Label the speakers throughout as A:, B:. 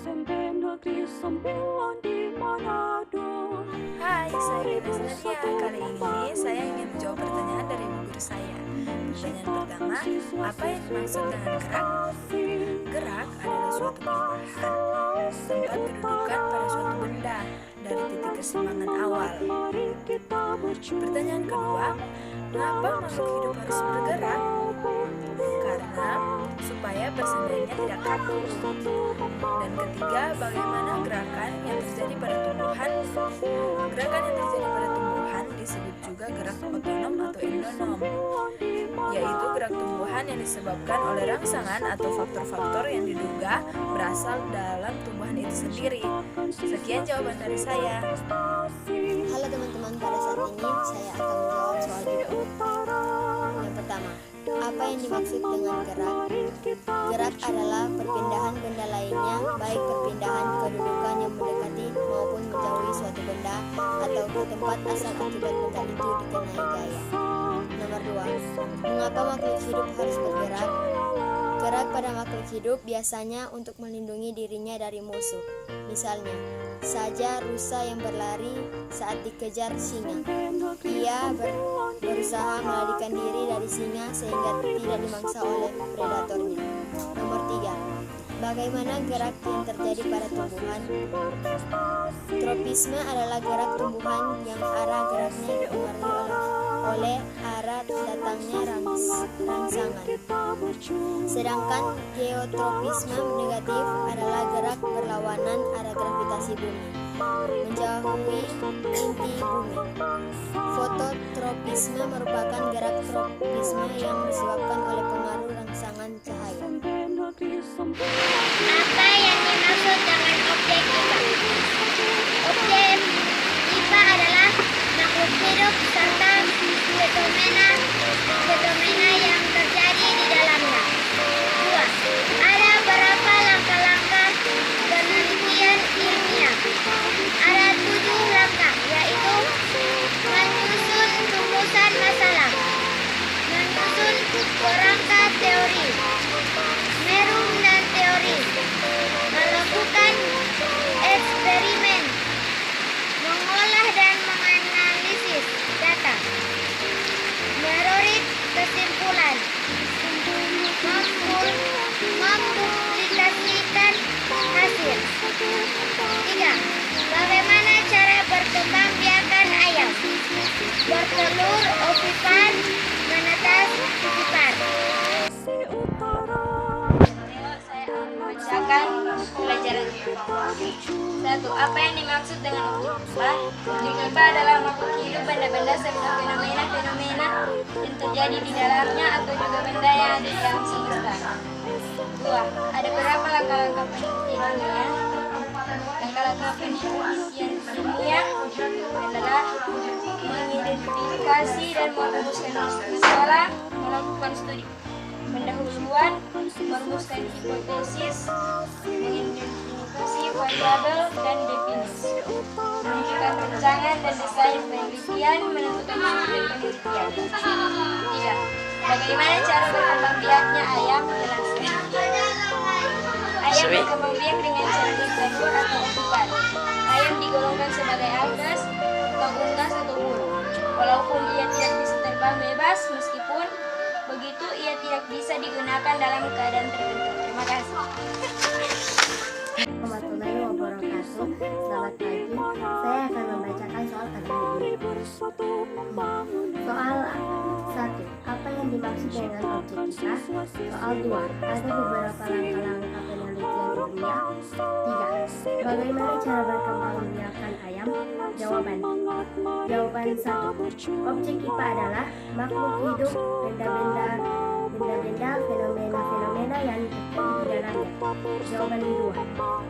A: Hai, saya Dena Senadia. Kali ini saya ingin menjawab pertanyaan dari ibu guru saya. Pertanyaan pertama, apa yang dimaksud dengan gerak? Gerak adalah suatu perubahan tempat kedudukan pada suatu benda dari titik keseimbangan awal. Pertanyaan kedua, mengapa makhluk hidup harus bergerak? Karena supaya bersendirinya tidak kaku. Dan ketiga, bagaimana gerakan yang terjadi pada tumbuhan? Gerakan yang terjadi pada tumbuhan disebut juga gerak otonom atau endonom, yaitu gerak tumbuhan yang disebabkan oleh rangsangan atau faktor-faktor yang diduga berasal dalam tumbuhan itu sendiri. Sekian jawaban dari saya.
B: Halo teman-teman, pada saat ini saya akan menjawab soal itu. Yang pertama, apa yang dimaksud dengan gerak? Gerak adalah perpindahan benda lainnya, baik perpindahan kedudukan yang mendekati maupun menjauhi suatu benda atau ke tempat asal akibat benda itu dikenai gaya. Nomor 2, mengapa makhluk hidup harus bergerak? Gerak pada makhluk hidup biasanya untuk melindungi dirinya dari musuh. Misalnya, saja rusa yang berlari saat dikejar singa. Ia berusaha melarikan diri dari singa sehingga tidak dimangsa oleh predatornya. Nomor 3, bagaimana gerak yang terjadi pada tumbuhan? Tropisme adalah gerak tumbuhan yang arah geraknya dipengaruhi oleh arah datangnya rangsangan. Sedangkan geotropisme negatif adalah gerak berlawanan arah gravitasi bumi, menjauhi inti bumi. Fototropisme merupakan gerak tropisme yang disebabkan oleh pengaruh rangsangan cahaya.
C: Apa yang dimaksud dengan objek IPA? Objek IPA adalah makhluk hidup serta fenomena yang terjadi di dalamnya. 2. Ada berapa langkah-langkah penelitian ilmiah? Ada 7 langkah, yaitu menyusun rumusan masalah, menyusun kerangka teori, merum dan teori, melakukan eksperimen, mengolah dan menganalisis data, merorek kesimpulan, mempublikasikan hasil. 3. Bagaimana cara berkembang biakan ayam? Bertelur, ovipan, menetas, titipan.
A: Saya akan membacakan pelajaran 1. Apa yang dimaksud dengan objek IPA? Objek IPA adalah makhluk hidup, benda-benda serta fenomena-fenomena yang terjadi di dalamnya atau juga benda yang ada di dalam semesta. 2. Ada berapa langkah-langkah penelitian ilmiah? Langkah-langkah penelitian ilmiah adalah mengidentifikasi dan merumuskan masalah, melakukan studi pendahuluan, merumuskan hipotesis, mengidentifikasi variabel dan definisi, menentukan rancangan dan desain penelitian, menentukan sumber penelitian. 3. Bagaimana cara berkembang biaknya ayam? Jelaskan. Ayam berkembang biak dengan cara bertelur atau ovipan. Ayam digolongkan sebagai algas, atau unggas atau burung. Walaupun ia tidak bisa terbang bebas, meskipun begitu ia tidak bisa digunakan dalam keadaan tertentu. Terima kasih.
B: Warahmatullahi wabarakatuh. Selamat pagi. Saya akan membacakan soal kali ini. Soal 1. Apa yang dimaksud dengan objek IPA? Soal 2. Ada beberapa langkah-langkah penelitian ilmiah. 3. Bagaimana cara berkembang biakan ayam? Jawaban 1. Objek IPA adalah makhluk hidup, benda-benda, fenomena-fenomena yang terjadi di dalamnya. Jawaban 2.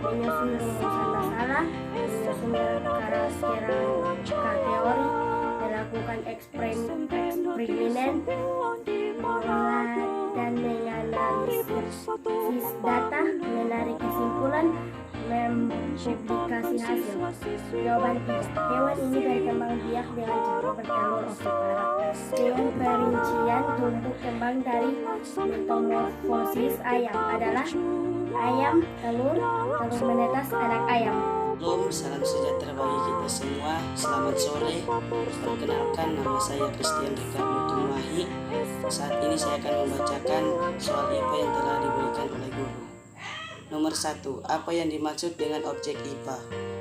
B: Menyusun rumusan masalah, menyusun kerangka teori, melakukan eksperimen, mengolah dan menganalisis data, menarik kesimpulan,
D: publikasi hasil. Jawaban 3. Hewan ini berkembang biak dengan cara bertelur ovipara. Dengan perincian tumbuh kembang dari metamorfosis ayam adalah ayam, telur menetas, anak ayam.
E: Salam sejahtera bagi kita semua. Selamat sore. Perkenalkan, nama saya Christian Ricardo Tumahi. Saat ini saya akan membacakan soal IPA yang telah diberikan oleh guru. Nomor 1. Apa yang dimaksud dengan objek IPA?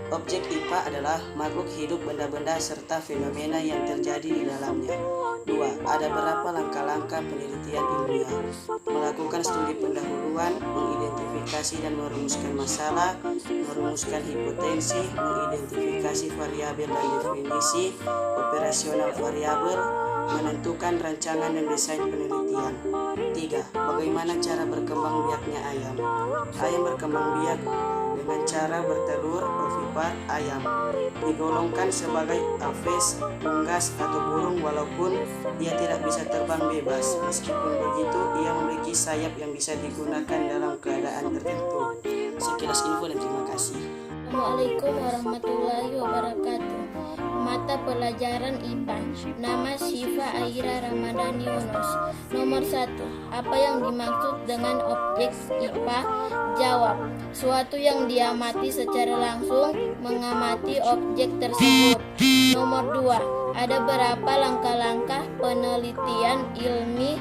E: Objek IPA adalah makhluk hidup, benda-benda, serta fenomena yang terjadi di dalamnya. 2. Ada berapa langkah-langkah penelitian ilmiah? Melakukan studi pendahuluan, mengidentifikasi dan merumuskan masalah, merumuskan hipotensi, mengidentifikasi variabel dan definisi operasional variabel, menentukan rancangan dan desain penelitian. 3. Bagaimana cara berkembang biaknya ayam? Ayam berkembang biak dengan cara bertelur ovipar ayam. Digolongkan sebagai aves, unggas atau burung walaupun ia tidak bisa terbang bebas. Meskipun begitu, ia memiliki sayap yang bisa digunakan dalam keadaan tertentu. Sekilas info dan terima kasih.
F: Assalamualaikum warahmatullahi wabarakatuh. Mata pelajaran IPA. Nama Syifa Aira Ramadhani Yunus. Nomor 1. Apa yang dimaksud dengan objek IPA? Jawab. Suatu yang diamati secara langsung, mengamati objek tersebut. Nomor 2. Ada berapa langkah-langkah penelitian ilmi?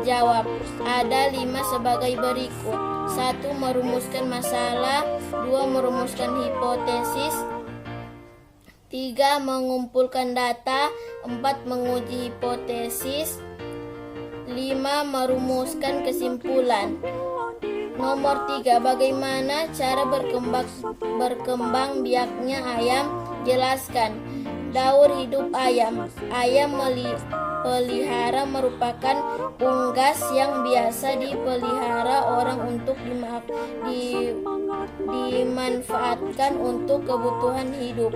F: Jawab. Ada 5 sebagai berikut. 1. Merumuskan masalah. 2. Merumuskan hipotesis. 3. Mengumpulkan data. 4. Menguji hipotesis. 5. Merumuskan kesimpulan. Nomor 3. Bagaimana cara berkembang biaknya ayam? Jelaskan. Daur hidup ayam. Ayam pelihara merupakan unggas yang biasa dipelihara orang untuk dimanfaatkan untuk kebutuhan hidup.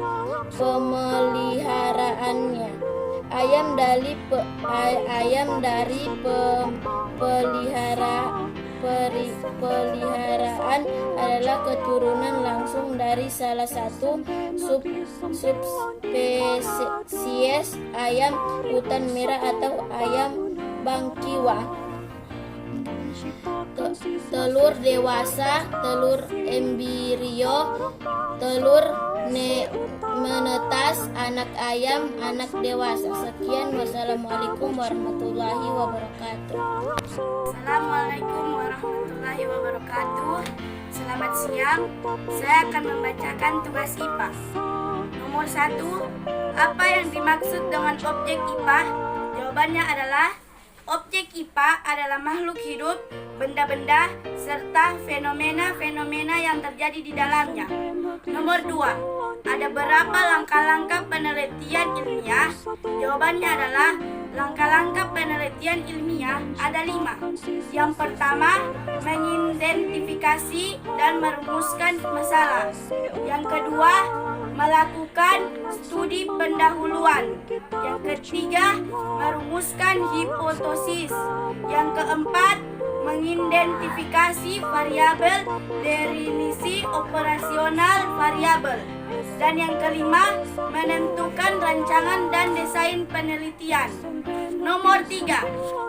F: Pemeliharaannya. Ayam dari peliharaan adalah keturunan langsung dari salah satu subspesies ayam hutan merah atau ayam bangkiwa. Telur dewasa, telur embrio, telur menetas, anak ayam, anak dewasa. Sekian, wassalamualaikum warahmatullahi wabarakatuh.
D: Assalamualaikum warahmatullahi wabarakatuh. Selamat siang. Saya akan membacakan tugas IPA. Nomor 1. Apa yang dimaksud dengan objek IPA? Jawabannya adalah objek IPA adalah makhluk hidup, benda-benda, serta fenomena-fenomena yang terjadi di dalamnya. Nomor 2. Ada berapa langkah-langkah penelitian ilmiah? Jawabannya adalah langkah-langkah penelitian ilmiah ada 5. Yang pertama, mengidentifikasi dan merumuskan masalah. Yang kedua, melakukan studi pendahuluan. Yang ketiga, merumuskan hipotesis. Yang keempat, mengidentifikasi variabel, definisi operasional variabel. Dan yang kelima, menentukan rancangan dan desain penelitian. Nomor 3.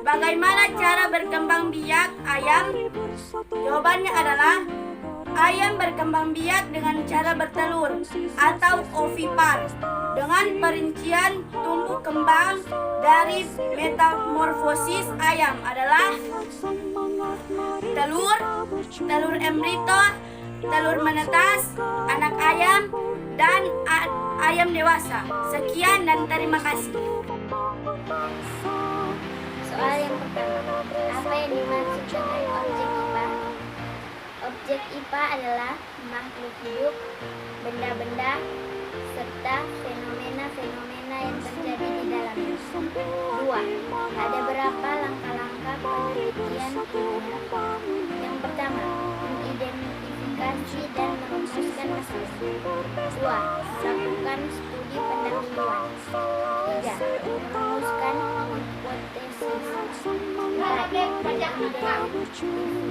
D: Bagaimana cara berkembang biak ayam? Jawabannya adalah ayam berkembang biak dengan cara bertelur atau ovipar dengan perincian tumbuh kembang dari metamorfosis ayam adalah telur embrio, telur menetas, anak ayam, dan ayam dewasa. Sekian dan terima kasih.
C: Soal yang pertama, apa yang dimaksud dengan objek IPA? Objek IPA adalah makhluk hidup, benda-benda, serta fenomena-fenomena yang terjadi di dalamnya. 2. Ada berapa langkah-langkah penelitian ilmiah? Yang pertama, mengidentifikasi dan merumuskan masalah. 2. Melakukan studi pendahuluan. 3. Merumuskan hipotesis. 4. Mengidentifikasi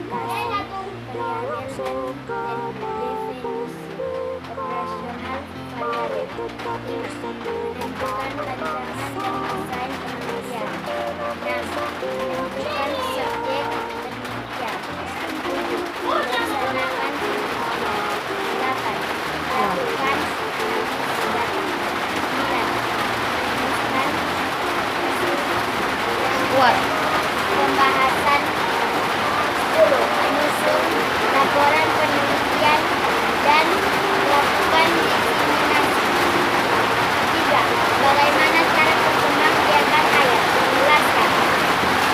C: variabel dan definisi Hayare. 5. Menentukan rancangan dan desain penelitian. 6. Menentukan subjek penelitian. 7. Melaksanakan penelitian. 8. Melakukan analisis data. 9. Merumuskan
B: Kuat.
C: pembahasan. 10. Menyusun laporan penelitian dan melakukan diseminasi. 3. Bagaimana cara berkembang biakan ayam? Jelaskan.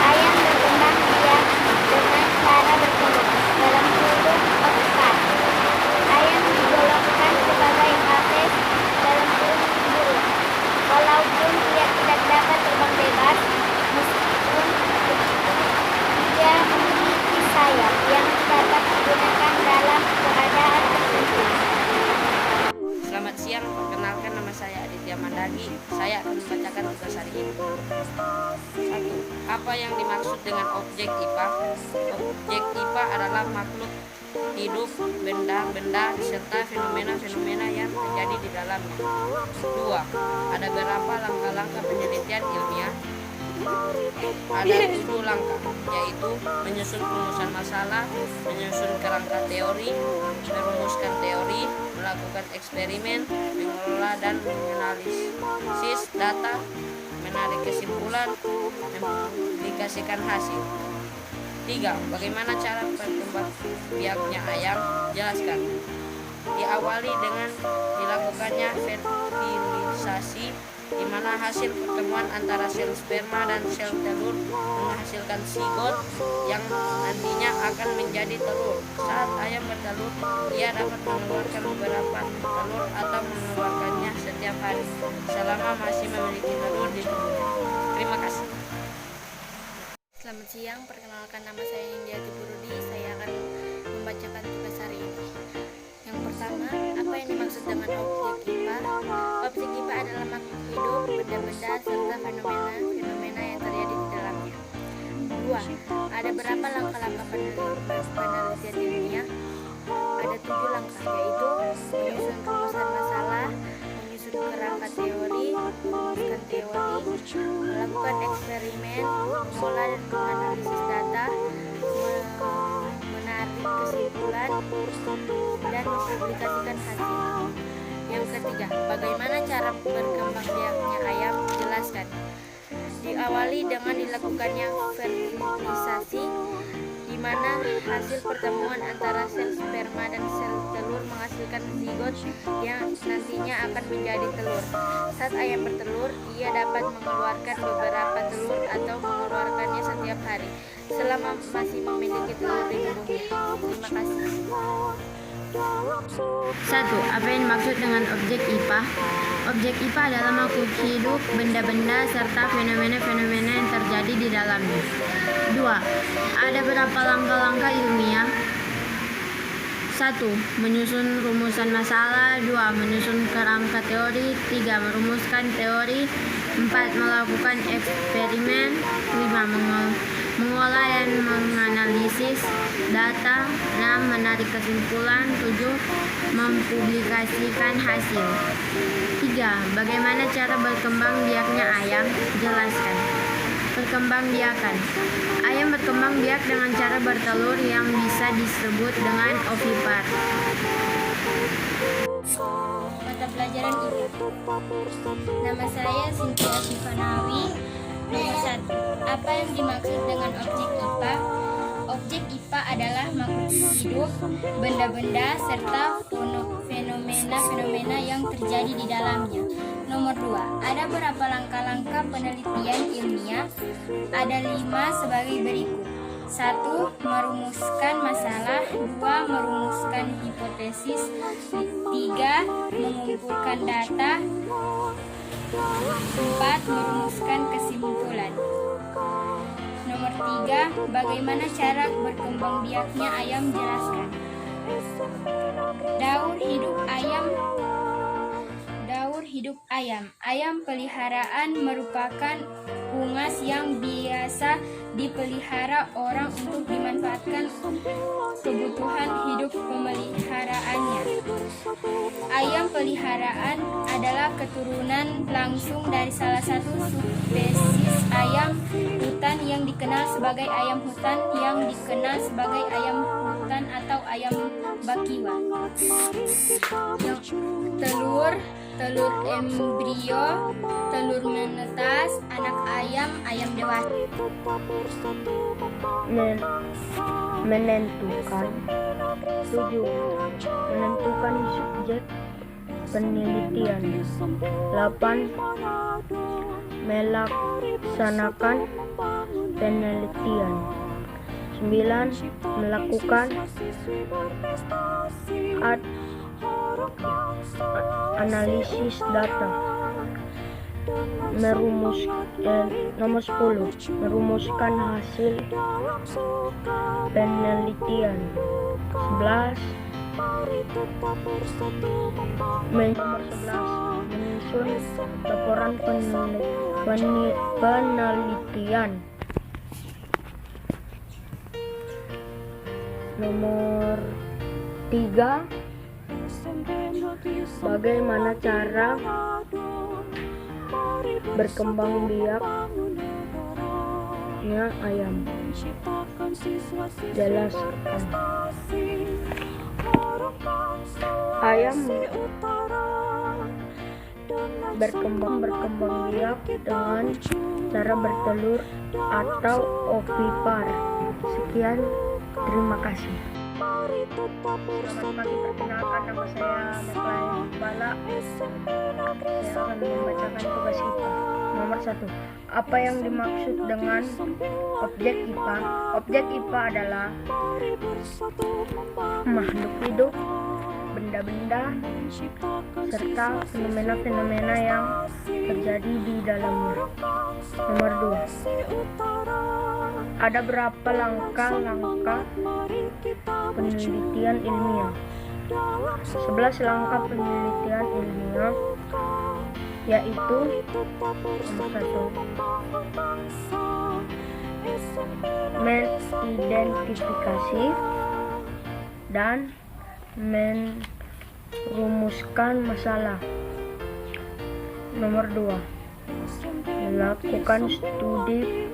C: Ayam berkembang biak dengan cara berkembang dalam kurung otak. Ayam digolongkan sebagai aves dalam kurung burung. Walaupun dia tidak dapat terbang bebas, meskipun begitu, dia memiliki sayap yang dapat digunakan dalam keadaan tertentu.
E: Selamat siang, perkenalkan nama saya Aditya Mandagi. Saya akan membacakan tugas hari ini. 1. Apa yang dimaksud dengan objek IPA? Objek IPA adalah makhluk hidup, benda-benda, serta fenomena-fenomena yang terjadi di dalamnya. 2. Ada berapa langkah-langkah penelitian ilmiah? Ada 7 langkah, yaitu menyusun rumusan masalah, menyusun kerangka teori, merumuskan teori, melakukan eksperimen, mengelola dan menganalisis data, menarik kesimpulan, mempublikasikan hasil. 3. Bagaimana cara berkembang biaknya ayam? Jelaskan. Diawali dengan dilakukannya fertilisasi, di mana hasil pertemuan antara sel sperma dan sel telur menghasilkan zigot yang nantinya akan menjadi telur. Saat ayam bertelur, ia dapat mengeluarkan beberapa telur atau mengeluarkannya setiap hari selama masih memiliki telur di tubuhnya. Terima kasih.
D: Selamat siang, perkenalkan nama saya Indiati Burudi. Saya akan membacakan tugas hari ini. Yang pertama, apa yang dimaksud dengan objek IPA? Objek IPA adalah makhluk hidup, benda-benda, serta fenomena-fenomena yang terjadi di dalamnya. 2. Ada berapa langkah-langkah penelitian ilmiah? Ada 7 langkah, yaitu menyusun rumusan masalah, menyusun kerangka teori, merumuskan teori, melakukan eksperimen, mengolah dan menganalisis data, menarik kesimpulan, dan mempublikasikan hasil. Yang ketiga, bagaimana cara berkembang biaknya ayam? Jelaskan. Diawali dengan dilakukannya fertilisasi, di mana hasil pertemuan antara sel sperma dan sel telur menghasilkan zigot yang nantinya akan menjadi telur. Saat ayam bertelur, ia dapat mengeluarkan beberapa telur atau mengeluarkannya setiap hari selama masih memiliki telur di tubuhnya. Terima kasih.
B: 1. Apa yang dimaksud dengan objek IPA? Objek IPA adalah makhluk hidup, benda-benda, serta fenomena-fenomena yang terjadi di dalamnya. 2. Ada berapa langkah-langkah ilmiah? 1. Menyusun rumusan masalah. 2. Menyusun kerangka teori. 3. Merumuskan teori. 4. Melakukan eksperimen. 5. Mengolah dan menganalisis data. 6. Menarik kesimpulan. 7. Mempublikasikan hasil. 3. Bagaimana cara berkembang biaknya ayam? Jelaskan. Perkembang biakan. Ayam berkembang biak dengan cara bertelur yang bisa disebut dengan ovipar.
C: Mata pelajaran IPA. Nama saya Cynthia Sifanawi. Nomor 1. Apa yang dimaksud dengan objek IPA? Objek IPA adalah makhluk hidup, benda-benda, serta fenomena-fenomena yang terjadi di dalamnya. Nomor 2. Ada berapa langkah-langkah penelitian ilmiah? Ada 5 sebagai berikut. 1. Merumuskan masalah. 2. Merumuskan hipotesis. 3. Mengumpulkan data. 4. Merumuskan kesimpulan. Nomor 3. Bagaimana cara berkembang biaknya ayam? Jelaskan. Daur hidup ayam. Hidup ayam. Ayam peliharaan merupakan unggas yang biasa dipelihara orang untuk dimanfaatkan kebutuhan hidup pemeliharaannya. Ayam peliharaan adalah keturunan langsung dari salah satu subspesies ayam hutan yang dikenal sebagai ayam hutan atau ayam bakiwa. Telur embrio, telur menetas, anak ayam dewasa.
G: Menentukan subjek penelitian. 8. Melaksanakan penelitian. 9. Melakukan analisis data. Nomor 10. Merumuskan hasil penelitian. 11. Menyusun laporan penelitian. Nomor 3. Bagaimana cara berkembang biaknya ayam? Jelaskan. Ayam berkembang biak dengan cara bertelur atau ovipar. Sekian, terima kasih. Selamat pagi, perkenalkan nama saya Meklai Bala. Saya akan membacakan tugas IPA. Nomor 1. Apa yang dimaksud dengan objek IPA? Objek IPA adalah makhluk hidup, benda-benda, serta fenomena-fenomena yang terjadi di dalamnya. Nomor 2. Ada berapa langkah penelitian ilmiah? 11 langkah penelitian ilmiah, yaitu nomor 1. Mengidentifikasi dan merumuskan masalah. Nomor 2. Melakukan studi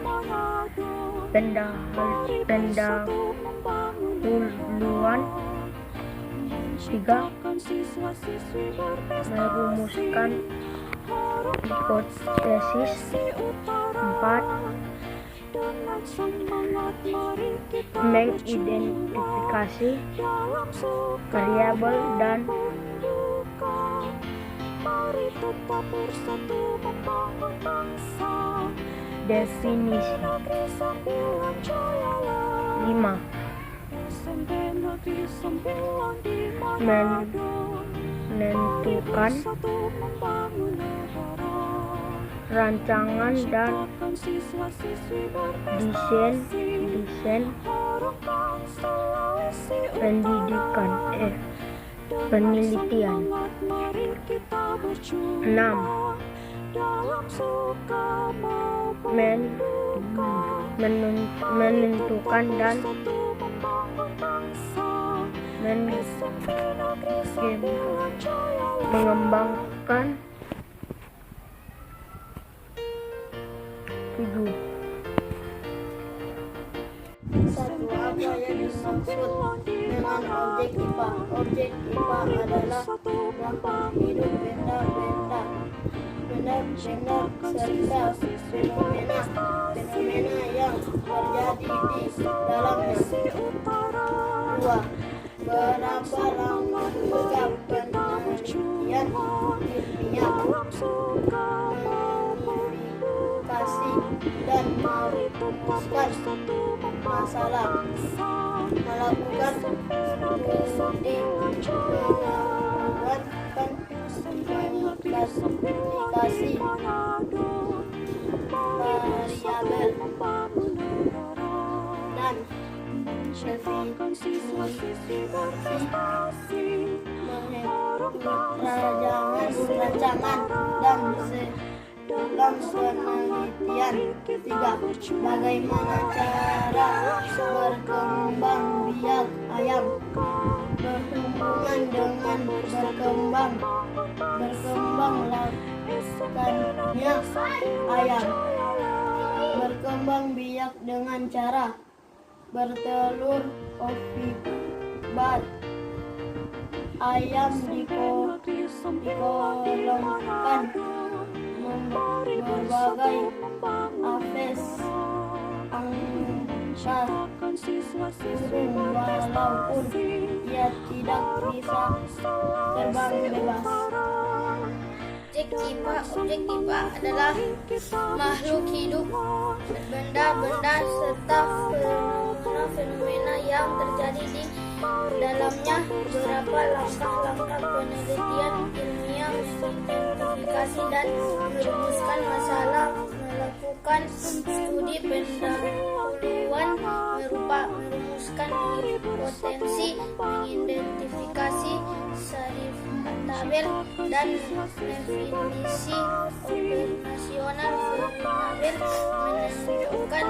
G: pendahuluan. 3. Merumuskan hipotesis. 4. Mengidentifikasi variabel dan definisi. 5. Menentukan rancangan dan desain penelitian. 6. Menentukan dan mengembangkan. 7.
F: Apa yang dimaksud dengan objek IPA? Objek IPA adalah makhluk hidup, benda-benda serta fenomena yang terjadi di dalamnya. 2. Berapa langkah penelitian ilmiah? Mengidentifikasi dan merumuskan masalah. Melakukan studi mengembangkan klasifikasi variabel dan definisi rancangan dan
D: dalam penelitian. 3. Bagaimana cara berkembang biak ayam? Berhubungan dengan berkembang lakukannya ayam. Berkembang biak dengan cara bertelur ovipat. Ayam dikolongkan berbagai aves angsa burung walaupun ia tidak bisa terbang bebas.
F: Objek IPA adalah makhluk hidup, benda-benda serta fenomena yang terjadi di dalamnya. Beberapa langkah-langkah penelitian ilmiah mengidentifikasi dan merumuskan masalah, melakukan studi pendahuluan, merumuskan hipotesis, mengidentifikasi sifat tabel dan definisi operasional variabel, menentukan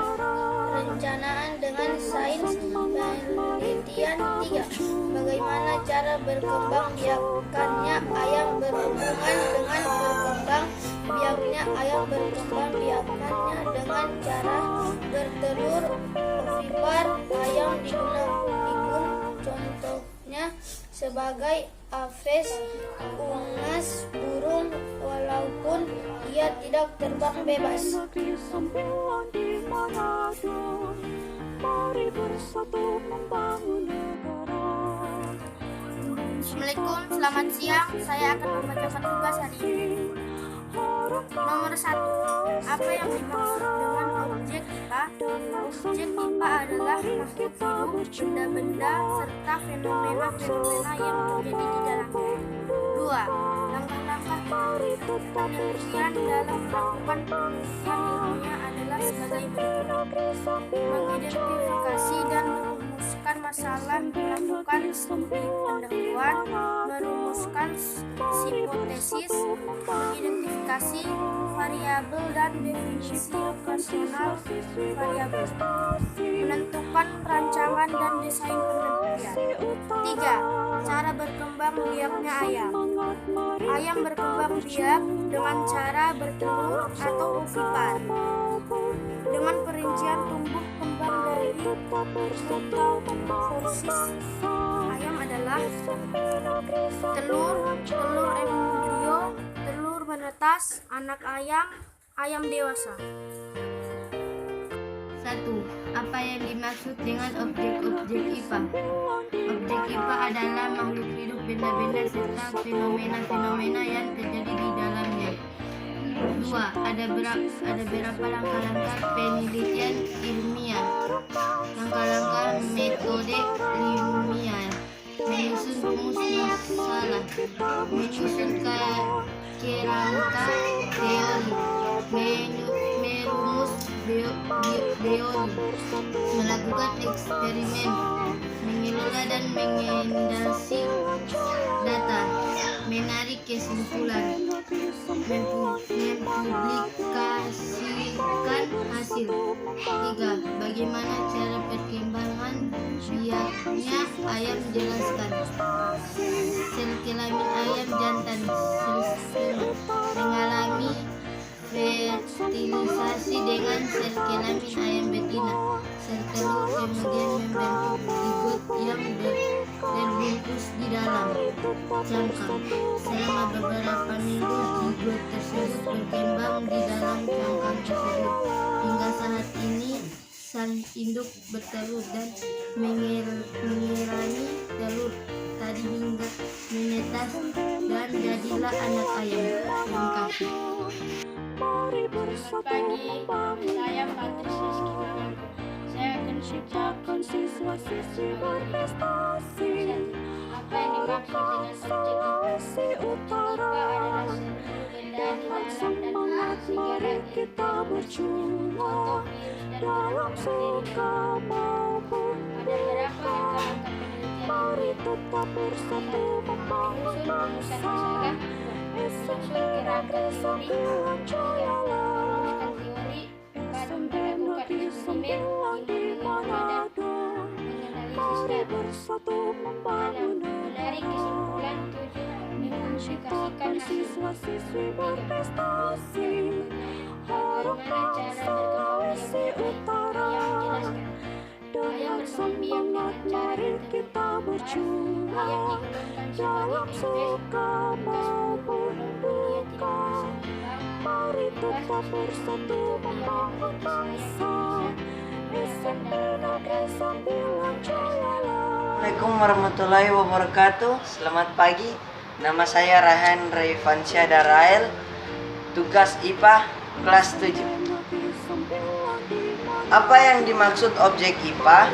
F: perencanaan dengan sains penelitian. 3. Bagaimana cara berkembang biakannya ayam? Berhubungan dengan berkembang biaknya ayam. Berkembang biakannya dengan cara bertelur ovipar. Ayam digun contohnya sebagai aves, unggas, burung walaupun ia tidak terbang bebas.
C: Assalamualaikum, selamat siang. Saya akan membacakan tugas hari ini. Nomor 1. Apa yang dimaksud dengan objek IPA? Objek IPA adalah makhluk hidup, benda-benda, serta fenomena-fenomena yang terjadi di dalamnya. 2. Langkah-langkah penelitian dalam melakukan penelitian ilmiah adalah sebagai berikut: mengidentifikasi dan merumuskan masalah, melakukan studi pendahuluan, merumuskan hipotesis, mengidentifikasi variabel dan definisi operasional variabel, menentukan perancangan dan desain penelitian. 3. Cara berkembang biaknya ayam. Ayam berkembang biak dengan cara bertelur atau ovipar. Dengan perincian tumbuh kembang dari metamorfosis, ayam adalah telur embrio, telur menetas, anak ayam, ayam dewasa.
F: 1. Apa yang dimaksud dengan objek-objek IPA? Objek IPA adalah makhluk hidup, benda-benda serta fenomena-fenomena yang terjadi di dalamnya. 2. Ada berapa langkah-langkah penelitian ilmiah? Langkah-langkah metode ilmiah: menyusun rumus masalah, menyusun kerangka teori, merumus teori, melakukan eksperimen, mengelola dan mengendalikan data, menarik kesimpulan, mempublikasikan hasil. 3. Bagaimana cara perkembangan biaknya ayam? Jelaskan. Sel kelamin ayam jantan mengalami fertilisasi dengan sel kelamin ayam betina. Sel telur kemudian membentuk zigot yang terbungkus di dalam cangkang. Selama beberapa minggu zigot tersebut berkembang di dalam cangkang tersebut. Hingga saat ini sang induk bertelur dan mengirani telur tadi hingga menetas dan jadilah anak ayam. Terima kasih.
C: Selamat pagi, saya Patris Rizky Mangago. Saya akan menjawab apa yang dimaksud dengan objek IPA adalah seluruh benda di dalam dan luar segala contoh virus dan bakteri. Ada beberapa langkah-langkah penelitian ilmiah. 1. Menyusun rumusan masalah. 2. menyusun kerangka teori. 3. Merumuskan teori. 4. Melakukan eksperimen. 5. Menganalisis data. 6. Menarik kesimpulan. 7. Mempublikasikan hasil. 3. Bagaimana cara berkembang biak yang menjelaskan. Ayam berkembang biak dengan cara bertelur. Ayam digolongkan sebagai espes. Tugas guru walaupun ia tidak bisa terbang. Bebas bersembunyi itu ia memiliki sayap bisa berenang dalam lautan.
H: Assalamualaikum warahmatullahi wabarakatuh. Selamat pagi. Nama saya Rahan Raifansyah Darael. Tugas IPA kelas 7. Apa yang dimaksud objek IPA?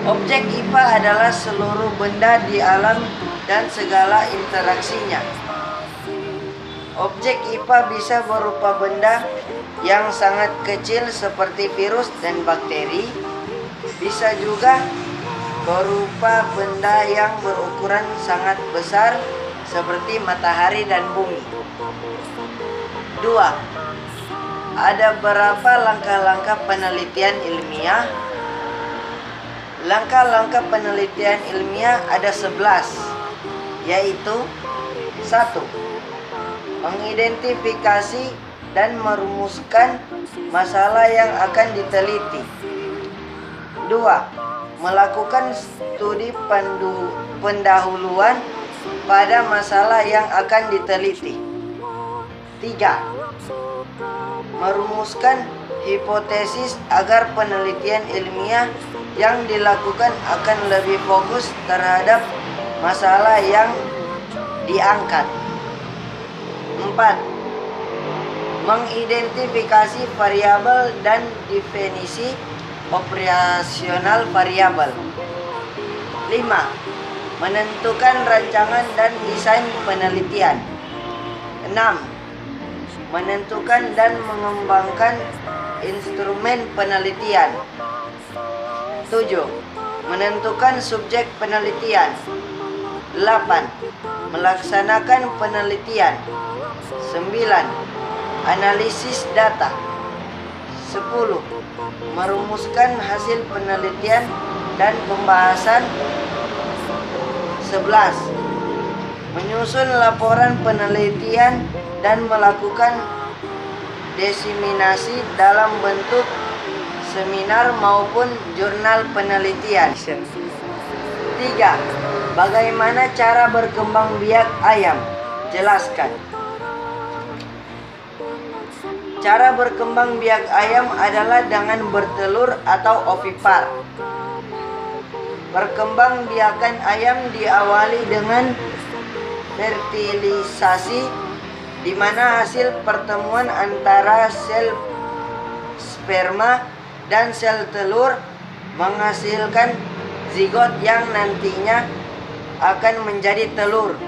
H: Objek IPA adalah seluruh benda di alam dan segala interaksinya. Objek IPA bisa berupa benda yang sangat kecil seperti virus dan bakteri. Bisa juga berupa benda yang berukuran sangat besar seperti matahari dan bumi. 2. Ada berapa langkah-langkah penelitian ilmiah? Langkah-langkah penelitian ilmiah ada 11, yaitu 1. Mengidentifikasi dan merumuskan masalah yang akan diteliti. 2. Melakukan studi pendahuluan pada masalah yang akan diteliti. 3. Merumuskan hipotesis agar penelitian ilmiah yang dilakukan akan lebih fokus terhadap masalah yang diangkat. 4. Mengidentifikasi variabel dan definisi operasional variabel. 5. Menentukan rancangan dan desain penelitian. 6. Menentukan dan mengembangkan instrumen penelitian. 7. Menentukan subjek penelitian. 8. Melaksanakan penelitian. 9. Analisis data. 10. Merumuskan hasil penelitian dan pembahasan. 11. Menyusun laporan penelitian dan melakukan diseminasi dalam bentuk seminar maupun jurnal penelitian. 3. Bagaimana cara berkembang biak ayam? Jelaskan. Cara berkembang biak ayam adalah dengan bertelur atau ovipar. Perkembang biakan ayam diawali dengan fertilisasi, di mana hasil pertemuan antara sel sperma dan sel telur menghasilkan zigot yang nantinya akan menjadi telur.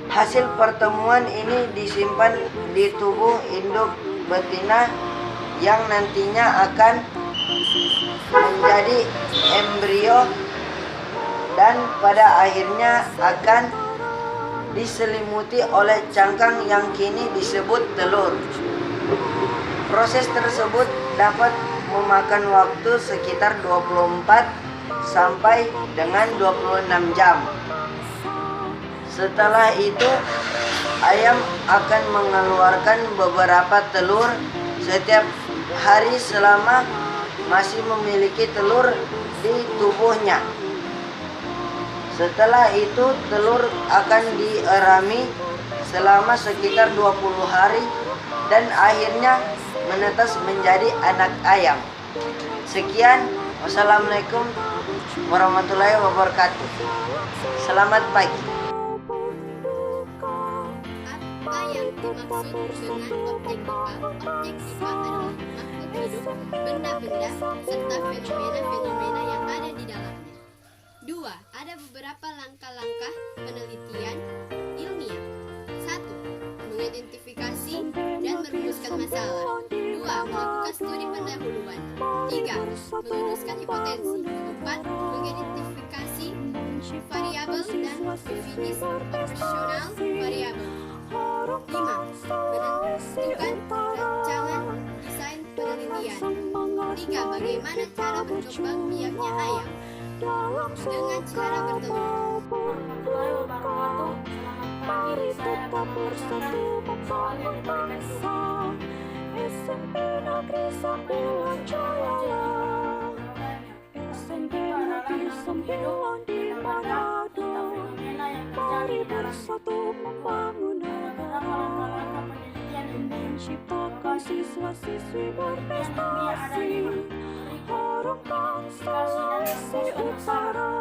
H: Hasil pertemuan ini disimpan di tubuh induk betina yang nantinya akan menjadi embrio dan pada akhirnya akan diselimuti oleh cangkang yang kini disebut telur. Proses tersebut dapat memakan waktu sekitar 24 sampai dengan 26 jam. Setelah itu, ayam akan mengeluarkan beberapa telur setiap hari selama masih memiliki telur di tubuhnya. Setelah itu telur akan dierami selama sekitar 20 hari dan akhirnya menetas menjadi anak ayam. Sekian, wassalamualaikum warahmatullahi wabarakatuh. Selamat pagi.
B: Apa yang dimaksud dengan objek IPA? Objek IPA adalah makhluk hidup, benda-benda, serta fenomena-fenomena yang ada di dalamnya. 2. Ada beberapa langkah-langkah penelitian ilmiah. 1. Mengidentifikasi dan merumuskan masalah. 2. Melakukan studi pendahuluan. 3. Meluruskan hipotesis. 4. Mengidentifikasi variabel dan definisi proporsional variabel. 5. Menentukan rancangan desain penelitian. 3. Bagaimana cara berkembang biaknya ayam? Dengan cara bertelur.
D: Warahmatullahi wabarakatuh. Selamat pagi, saya akan membacakan soal yang diberikan
I: SMP Negeri Sembilan Jaya. SMP Negeri Sembilan di Manado. Mari bersatu membangun negara, menciptakan siswa-siswi berprestasi, harumkan Sulawesi Utara.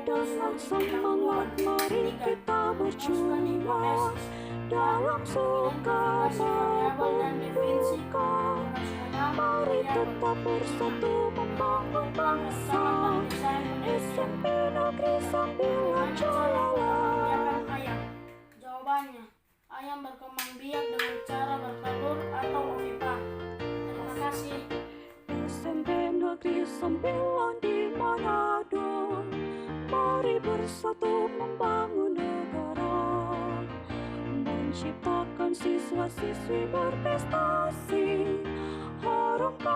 I: Dengan semangat mari kita berjuang, dalam suka maupun duka, mari tetap bersatu membangun bangsa. SMP Negeri Sembilan Jaya.
D: Jawabannya, ayam berkembang biak dengan cara bertelur atau ovipa. Terima kasih.
I: SMP Negeri Sembilan di Manado. Mari bersatu membangun negara, menciptakan siswa-siswi berprestasi, harumkan